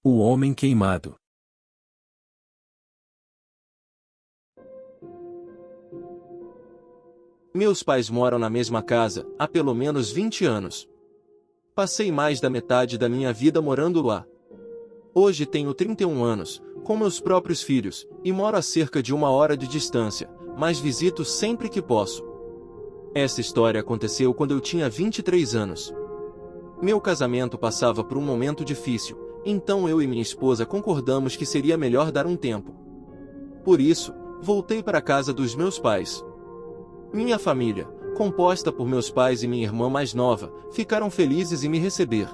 O homem queimado. Meus pais moram na mesma casa há pelo menos 20 anos. Passei mais da metade da minha vida morando lá. Hoje tenho 31 anos, com meus próprios filhos, e moro a cerca de 1 hora de distância, mas visito sempre que posso. Essa história aconteceu quando eu tinha 23 anos. Meu casamento passava por um momento difícil, então eu e minha esposa concordamos que seria melhor dar um tempo. Por isso, voltei para a casa dos meus pais. Minha família, composta por meus pais e minha irmã mais nova, ficaram felizes em me receber.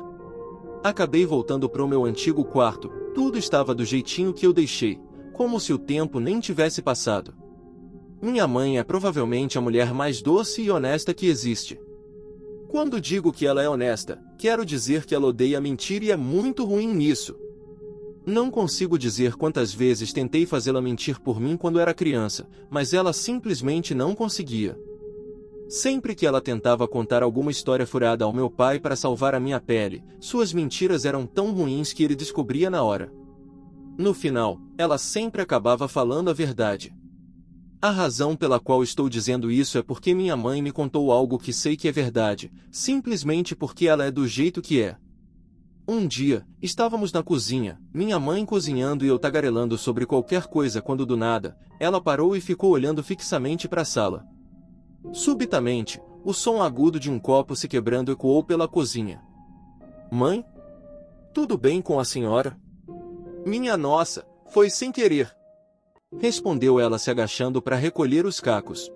Acabei voltando para o meu antigo quarto, tudo estava do jeitinho que eu deixei, como se o tempo nem tivesse passado. Minha mãe é provavelmente a mulher mais doce e honesta que existe. Quando digo que ela é honesta, quero dizer que ela odeia mentir e é muito ruim nisso. Não consigo dizer quantas vezes tentei fazê-la mentir por mim quando era criança, mas ela simplesmente não conseguia. Sempre que ela tentava contar alguma história furada ao meu pai para salvar a minha pele, suas mentiras eram tão ruins que ele descobria na hora. No final, ela sempre acabava falando a verdade. A razão pela qual estou dizendo isso é porque minha mãe me contou algo que sei que é verdade, simplesmente porque ela é do jeito que é. Um dia, estávamos na cozinha, minha mãe cozinhando e eu tagarelando sobre qualquer coisa quando do nada, ela parou e ficou olhando fixamente para a sala. Subitamente, o som agudo de um copo se quebrando ecoou pela cozinha. Mãe? Tudo bem com a senhora? Minha nossa, foi sem querer. Respondeu ela se agachando para recolher os cacos.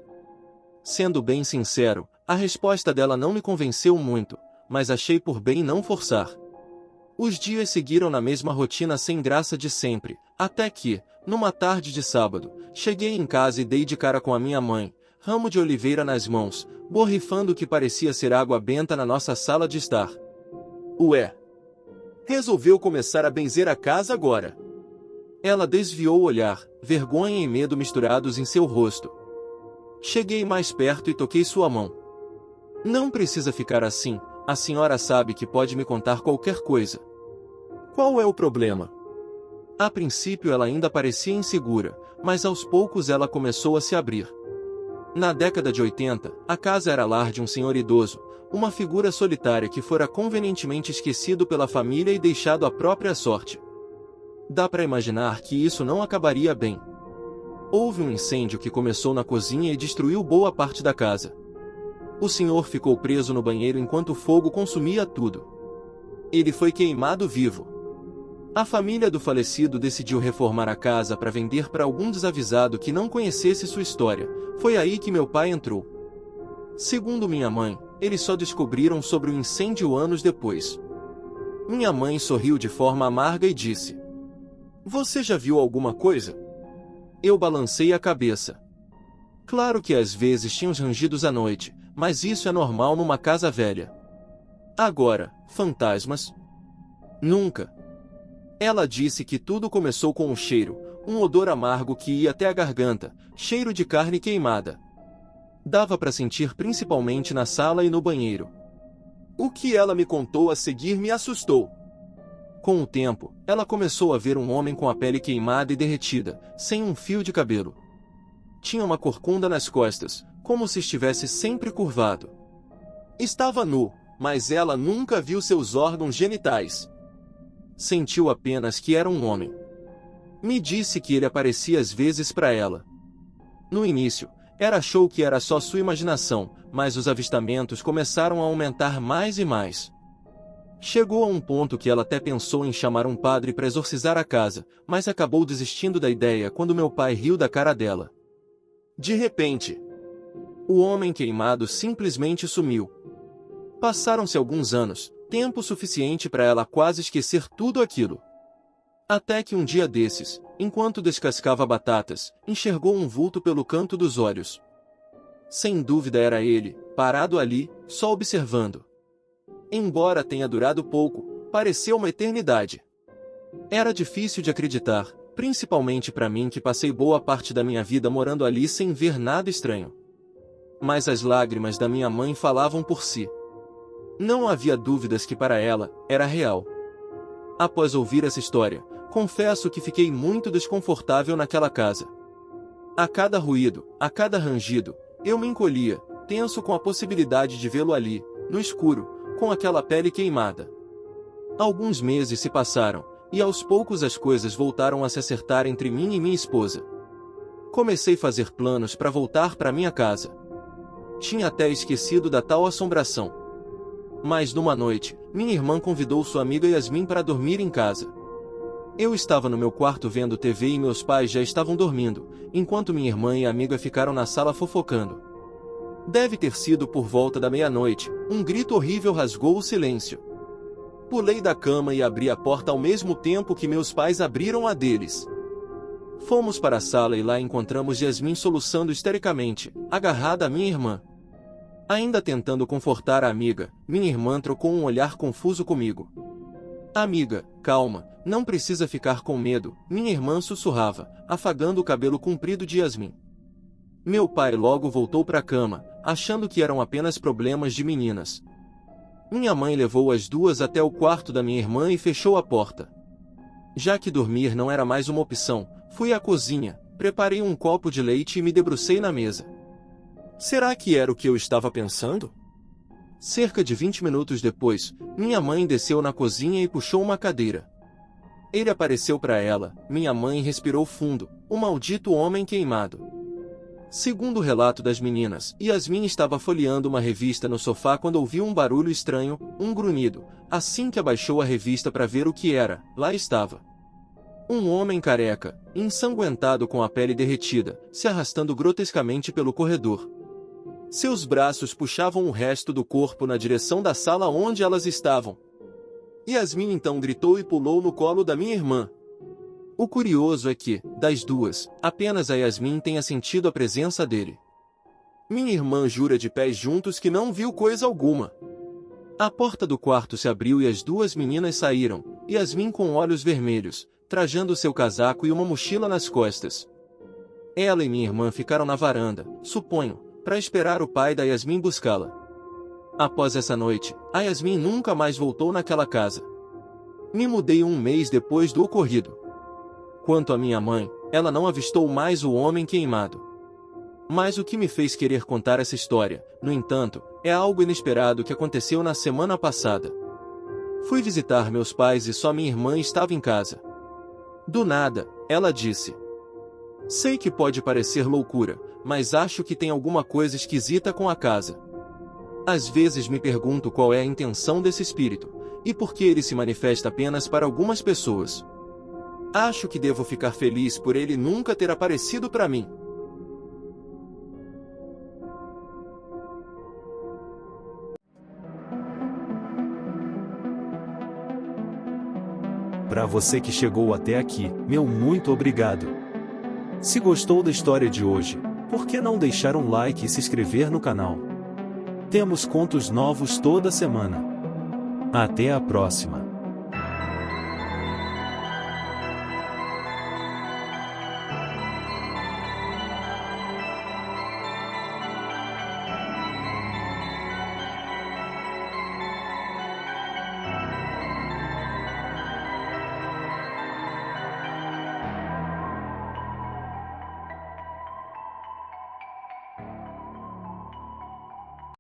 Sendo bem sincero, a resposta dela não me convenceu muito, mas achei por bem não forçar. Os dias seguiram na mesma rotina sem graça de sempre, até que, numa tarde de sábado, cheguei em casa e dei de cara com a minha mãe, ramo de oliveira nas mãos, borrifando o que parecia ser água benta na nossa sala de estar. Ué! Resolveu começar a benzer a casa agora. Ela desviou o olhar, vergonha e medo misturados em seu rosto. Cheguei mais perto e toquei sua mão. Não precisa ficar assim, a senhora sabe que pode me contar qualquer coisa. Qual é o problema? A princípio ela ainda parecia insegura, mas aos poucos ela começou a se abrir. Na década de 80, a casa era lar de um senhor idoso, uma figura solitária que fora convenientemente esquecido pela família e deixado à própria sorte. Dá para imaginar que isso não acabaria bem. Houve um incêndio que começou na cozinha e destruiu boa parte da casa. O senhor ficou preso no banheiro enquanto o fogo consumia tudo. Ele foi queimado vivo. A família do falecido decidiu reformar a casa para vender para algum desavisado que não conhecesse sua história. Foi aí que meu pai entrou. Segundo minha mãe, eles só descobriram sobre o incêndio anos depois. Minha mãe sorriu de forma amarga e disse: "Você já viu alguma coisa?" Eu balancei a cabeça. Claro que às vezes tinha uns rangidos à noite, mas isso é normal numa casa velha. Agora, fantasmas? Nunca. Ela disse que tudo começou com um cheiro, um odor amargo que ia até a garganta, cheiro de carne queimada. Dava para sentir principalmente na sala e no banheiro. O que ela me contou a seguir me assustou. Com o tempo, ela começou a ver um homem com a pele queimada e derretida, sem um fio de cabelo. Tinha uma corcunda nas costas, como se estivesse sempre curvado. Estava nu, mas ela nunca viu seus órgãos genitais. Sentiu apenas que era um homem. Me disse que ele aparecia às vezes para ela. No início, ela achou que era só sua imaginação, mas os avistamentos começaram a aumentar mais e mais. Chegou a um ponto que ela até pensou em chamar um padre para exorcizar a casa, mas acabou desistindo da ideia quando meu pai riu da cara dela. De repente, o homem queimado simplesmente sumiu. Passaram-se alguns anos, tempo suficiente para ela quase esquecer tudo aquilo. Até que um dia desses, enquanto descascava batatas, enxergou um vulto pelo canto dos olhos. Sem dúvida era ele, parado ali, só observando. Embora tenha durado pouco, pareceu uma eternidade. Era difícil de acreditar, principalmente para mim que passei boa parte da minha vida morando ali sem ver nada estranho. Mas as lágrimas da minha mãe falavam por si. Não havia dúvidas que para ela, era real. Após ouvir essa história, confesso que fiquei muito desconfortável naquela casa. A cada ruído, a cada rangido, eu me encolhia, tenso com a possibilidade de vê-lo ali, no escuro, com aquela pele queimada. Alguns meses se passaram, e aos poucos as coisas voltaram a se acertar entre mim e minha esposa. Comecei a fazer planos para voltar para minha casa. Tinha até esquecido da tal assombração. Mas numa noite, minha irmã convidou sua amiga Yasmin para dormir em casa. Eu estava no meu quarto vendo TV e meus pais já estavam dormindo, enquanto minha irmã e a amiga ficaram na sala fofocando. Deve ter sido por volta da meia-noite, um grito horrível rasgou o silêncio. Pulei da cama e abri a porta ao mesmo tempo que meus pais abriram a deles. Fomos para a sala e lá encontramos Yasmin soluçando histericamente, agarrada à minha irmã. Ainda tentando confortar a amiga, minha irmã trocou um olhar confuso comigo. Amiga, calma, não precisa ficar com medo, minha irmã sussurrava, afagando o cabelo comprido de Yasmin. Meu pai logo voltou para a cama, achando que eram apenas problemas de meninas. Minha mãe levou as duas até o quarto da minha irmã e fechou a porta. Já que dormir não era mais uma opção, fui à cozinha, preparei um copo de leite e me debrucei na mesa. Será que era o que eu estava pensando? Cerca de 20 minutos depois, minha mãe desceu na cozinha e puxou uma cadeira. Ele apareceu para ela, minha mãe respirou fundo, o maldito homem queimado. Segundo o relato das meninas, Yasmin estava folheando uma revista no sofá quando ouviu um barulho estranho, um grunhido. Assim que abaixou a revista para ver o que era, lá estava um homem careca, ensanguentado com a pele derretida, se arrastando grotescamente pelo corredor. Seus braços puxavam o resto do corpo na direção da sala onde elas estavam. Yasmin então gritou e pulou no colo da minha irmã. O curioso é que, das duas, apenas a Yasmin tenha sentido a presença dele. Minha irmã jura de pés juntos que não viu coisa alguma. A porta do quarto se abriu e as duas meninas saíram, Yasmin com olhos vermelhos, trajando seu casaco e uma mochila nas costas. Ela e minha irmã ficaram na varanda, suponho, para esperar o pai da Yasmin buscá-la. Após essa noite, a Yasmin nunca mais voltou naquela casa. Me mudei um mês depois do ocorrido. Quanto à minha mãe, ela não avistou mais o homem queimado. Mas o que me fez querer contar essa história, no entanto, é algo inesperado que aconteceu na semana passada. Fui visitar meus pais e só minha irmã estava em casa. Do nada, ela disse: "Sei que pode parecer loucura, mas acho que tem alguma coisa esquisita com a casa. Às vezes me pergunto qual é a intenção desse espírito, e por que ele se manifesta apenas para algumas pessoas. Acho que devo ficar feliz por ele nunca ter aparecido para mim." Para você que chegou até aqui, meu muito obrigado. Se gostou da história de hoje, por que não deixar um like e se inscrever no canal? Temos contos novos toda semana. Até a próxima!